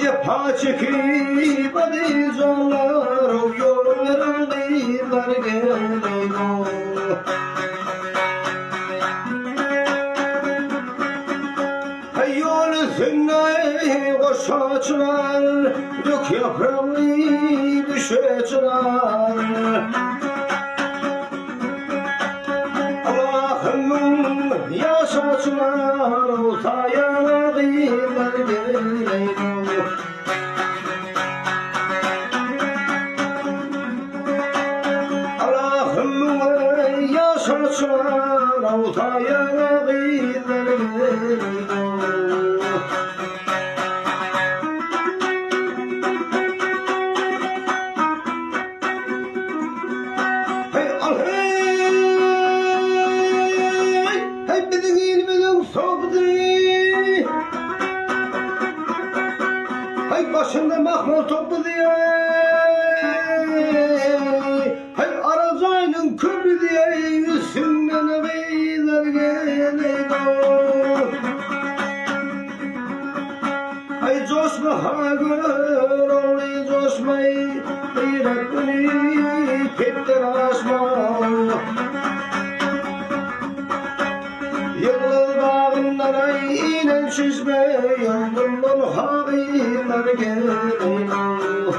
Cepa çekip hadi canlar o yolların kıyılar geliyor. Yol üstüne koş açılar, dök yaprağı düşeceğler. Allah'ım yaşaçılar o tayana kıyılar geliyor. Yaşaçlar avtaya gider hey al hey bizim ilminin sobdi hey başında mahmur toplu diye hey Aracay'ın köprü diye üstünden beyler geliyor. Hey coşma hager oğlu coşmayı yürekini petler açma. Yıldız bağınlara inen şişme yıldızdan haberler geliyor.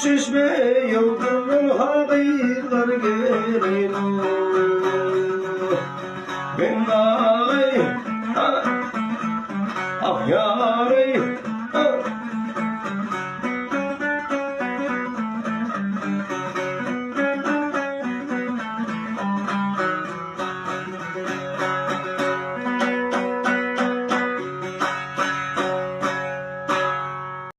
Şişme yıldırım haberler geliyor. Ben